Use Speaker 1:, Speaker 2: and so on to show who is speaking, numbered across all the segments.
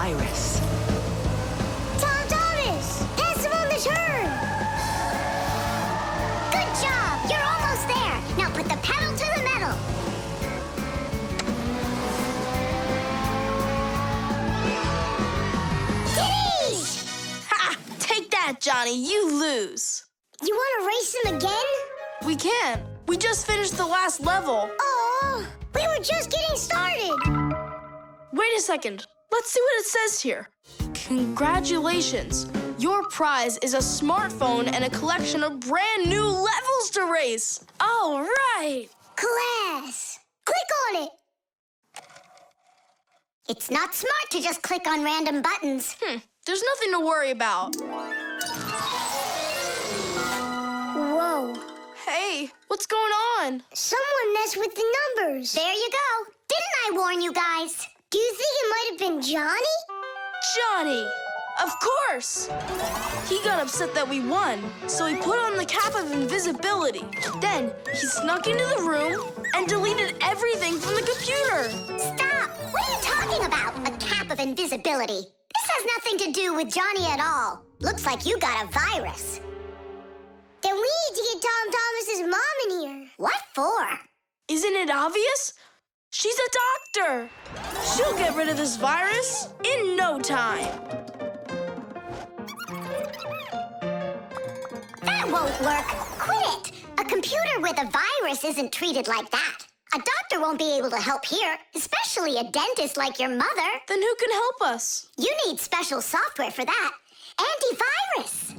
Speaker 1: virus.
Speaker 2: Thomas! Pass him on the turn! Good job! You're almost there! Now put the pedal to the metal! Titties!
Speaker 3: Ha! Take that, Johnny. You lose.
Speaker 2: You want to race him again?
Speaker 3: We can't. We just finished the last level.
Speaker 2: Oh, we were just getting started.
Speaker 3: Wait a second. Let's see what it says here. Congratulations. Your prize is a smartphone and a collection of brand new levels to race. All right.
Speaker 2: Class. Click on it. It's not smart to just click on random buttons.
Speaker 3: There's nothing to worry about.
Speaker 2: Whoa.
Speaker 3: Hey, what's going on?
Speaker 2: Someone messed with the numbers. There you go. Didn't I warn you guys? Do you think it might have been Johnny?
Speaker 3: Johnny! Of course! He got upset that we won, so he put on the cap of invisibility. Then he snuck into the room and deleted everything from the computer.
Speaker 2: Stop! What are you talking about? A cap of invisibility. This has nothing to do with Johnny at all. Looks like you got a virus. Then we need to get Tom Thomas's mom in here. What for?
Speaker 3: Isn't it obvious? She's a doctor. She'll get rid of this virus in no time.
Speaker 2: That won't work. Quit it. A computer with a virus isn't treated like that. A doctor won't be able to help here, especially a dentist like your mother.
Speaker 3: Then who can help us?
Speaker 2: You need special software for that. Antivirus.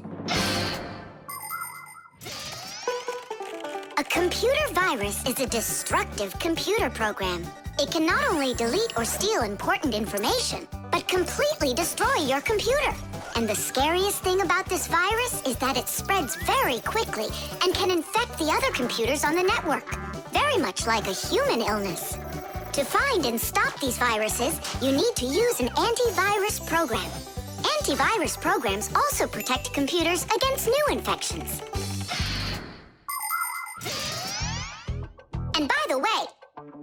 Speaker 2: A computer virus is a destructive computer program. It can not only delete or steal important information, but completely destroy your computer. And the scariest thing about this virus is that it spreads very quickly and can infect the other computers on the network, very much like a human illness. To find and stop these viruses, you need to use an antivirus program. Antivirus programs also protect computers against new infections. And by the way,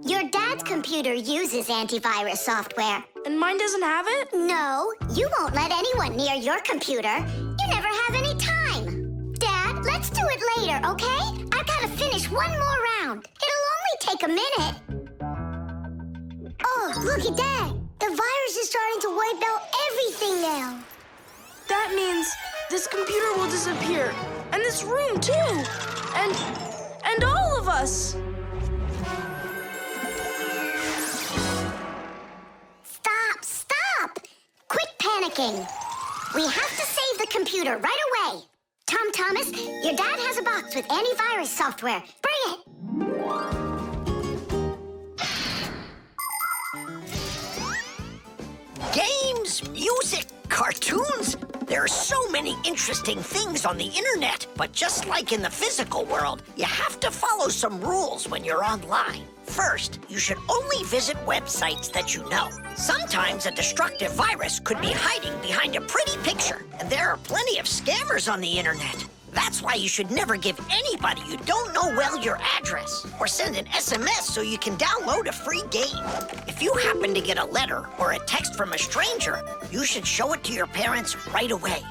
Speaker 2: your dad's computer uses antivirus software.
Speaker 3: And mine doesn't have it?
Speaker 2: No, you won't let anyone near your computer. You never have any time. Dad, let's do it later, okay? I've got to finish one more round. It'll only take a minute. Oh, look at that. The virus is starting to wipe out everything now.
Speaker 3: That means this computer will disappear. And this room, too. And all of us.
Speaker 2: Stop! Quit panicking. We have to save the computer right away. Tom Thomas, your dad has a box with antivirus software. Bring it.
Speaker 4: Games, music, cartoons. There are so many interesting things on the internet. But just like in the physical world, you have to follow some rules when you're online. First, you should only visit websites that you know. Sometimes a destructive virus could be hiding behind a pretty picture, and there are plenty of scammers on the internet. That's why you should never give anybody you don't know well your address, or send an SMS so you can download a free game. If you happen to get a letter or a text from a stranger, you should show it to your parents right away.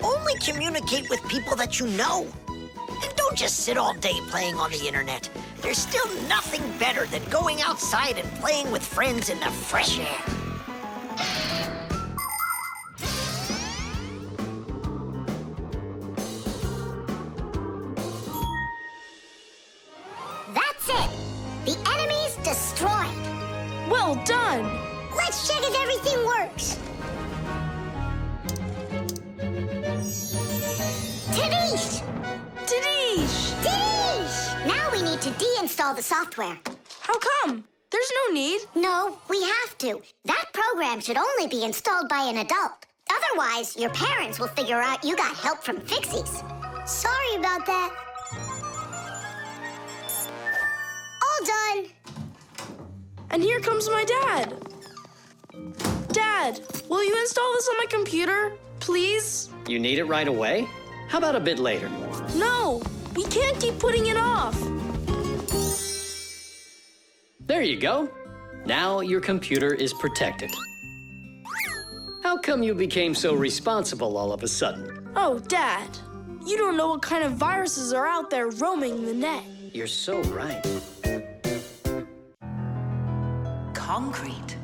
Speaker 4: Only communicate with people that you know. And don't just sit all day playing on the internet. There's still nothing better than going outside and playing with friends in the fresh air.
Speaker 2: That's it. The enemy's destroyed.
Speaker 3: Well done.
Speaker 2: Let's check if everything works. Tadish!
Speaker 3: Tadish!
Speaker 2: Tadish! Now we need to deinstall the software.
Speaker 3: How come? There's no need.
Speaker 2: No, we have to. That program should only be installed by an adult. Otherwise, your parents will figure out you got help from Fixies. Sorry about that. All done.
Speaker 3: And here comes my dad. Dad, will you install this on my computer, please?
Speaker 5: You need it right away? How about a bit later?
Speaker 3: No, we can't keep putting it off.
Speaker 5: There you go. Now your computer is protected. come you became so responsible all of a sudden?
Speaker 3: Oh, Dad, you don't know what kind of viruses are out there roaming the net.
Speaker 5: You're so right.
Speaker 1: Concrete.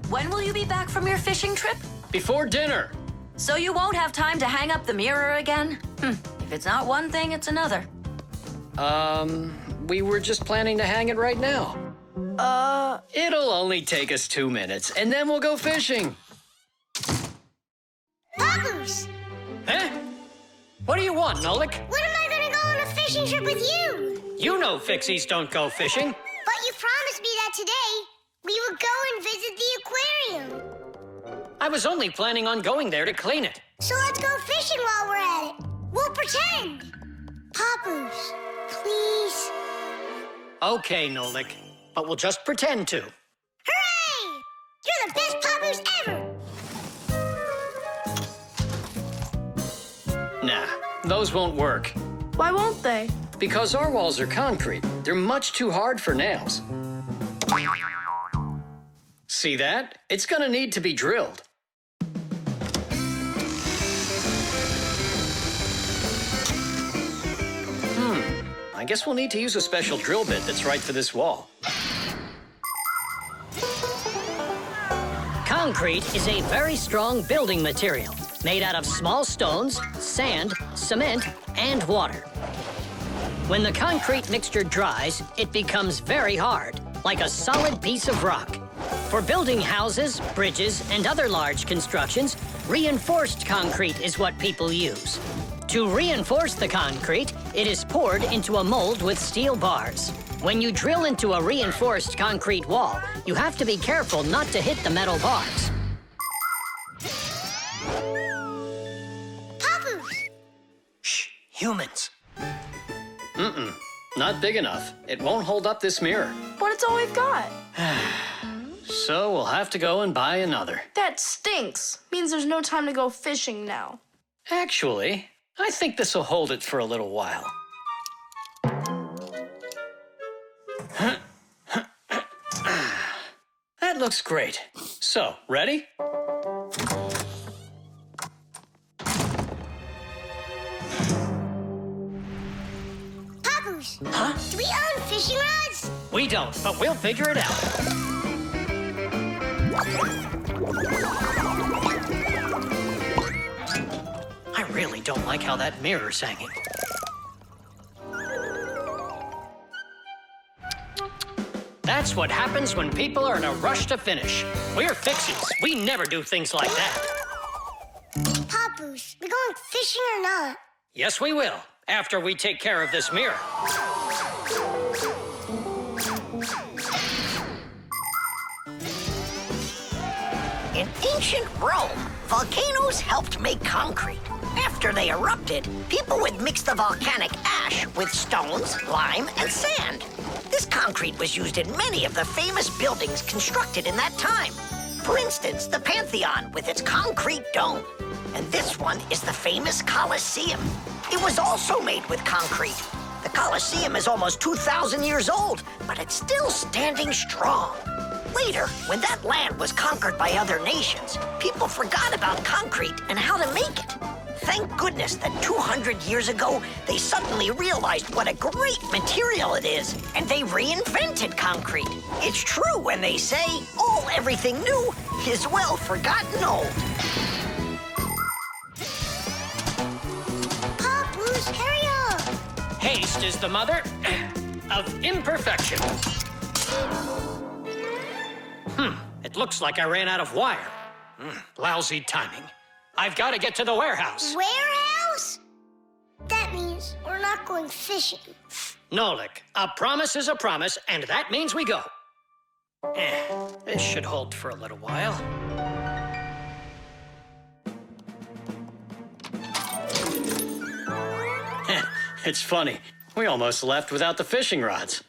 Speaker 1: When will you be back from your fishing trip?
Speaker 5: Before dinner.
Speaker 1: So you won't have time to hang up the mirror again? If it's not one thing, it's another.
Speaker 5: We were just planning to hang it right now. It'll only take us 2 minutes, and then we'll go fishing.
Speaker 2: Papoose!
Speaker 5: Huh? What do you want, Nolik?
Speaker 2: When am I gonna go on a fishing trip with you?
Speaker 5: You know Fixies don't go fishing.
Speaker 2: But you promised me that today we would go and visit the aquarium.
Speaker 5: I was only planning on going there to clean it.
Speaker 2: So let's go fishing while we're at it. We'll pretend. Papoose, please.
Speaker 5: Okay, Nolik, but we'll just pretend to.
Speaker 2: Hooray! You're the best Papoose ever!
Speaker 5: Nah, those won't work.
Speaker 3: Why won't they?
Speaker 5: Because our walls are concrete. They're much too hard for nails. See that? It's gonna need to be drilled. I guess we'll need to use a special drill bit that's right for this wall.
Speaker 6: Concrete is a very strong building material made out of small stones, sand, cement, and water. When the concrete mixture dries, it becomes very hard, like a solid piece of rock. For building houses, bridges, and other large constructions, reinforced concrete is what people use. To reinforce the concrete, it is poured into a mold with steel bars. When you drill into a reinforced concrete wall, you have to be careful not to hit the metal bars.
Speaker 2: Papoose!
Speaker 5: Shh, humans. Not big enough. It won't hold up this mirror.
Speaker 3: But it's all we've got.
Speaker 5: So we'll have to go and buy another.
Speaker 3: That stinks. Means there's no time to go fishing now.
Speaker 5: Actually, I think this will hold it for a little while. That looks great. So, ready?
Speaker 2: Papoose!
Speaker 5: Huh?
Speaker 2: Do we own fishing rods?
Speaker 5: We don't, but we'll figure it out. I really don't like how that mirror's hanging. That's what happens when people are in a rush to finish. We're Fixies. We never do things like that.
Speaker 2: Papoose, we going fishing or not?
Speaker 5: Yes, we will, after we take care of this mirror.
Speaker 4: In ancient Rome, volcanoes helped make concrete. After they erupted, people would mix the volcanic ash with stones, lime, and sand. This concrete was used in many of the famous buildings constructed in that time. For instance, the Pantheon with its concrete dome. And this one is the famous Colosseum. It was also made with concrete. The Colosseum is almost 2,000 years old, but it's still standing strong. Later, when that land was conquered by other nations, people forgot about concrete and how to make it. Thank goodness that 200 years ago, they suddenly realized what a great material it is, and they reinvented concrete. It's true when they say, everything new is well forgotten old.
Speaker 2: Papoose, hurry up!
Speaker 5: Haste is the mother of imperfection. It looks like I ran out of wire. Lousy timing. I've got to get to the warehouse.
Speaker 2: Warehouse? That means we're not going fishing.
Speaker 5: Nolik, a promise is a promise, and that means we go. This should hold for a little while. It's funny. We almost left without the fishing rods.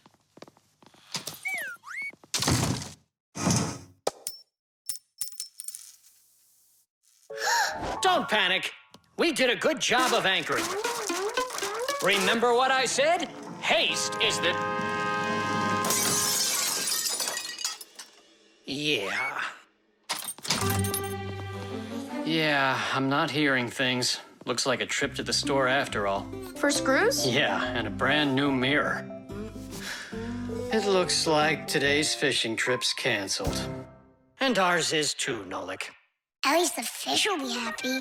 Speaker 5: Don't panic. We did a good job of anchoring. Remember what I said? Haste is the... Yeah. Yeah, I'm not hearing things. Looks like a trip to the store after all.
Speaker 3: For screws?
Speaker 5: Yeah, and a brand new mirror. It looks like today's fishing trip's canceled. And ours is too, Nolik.
Speaker 2: At least the fish will be happy.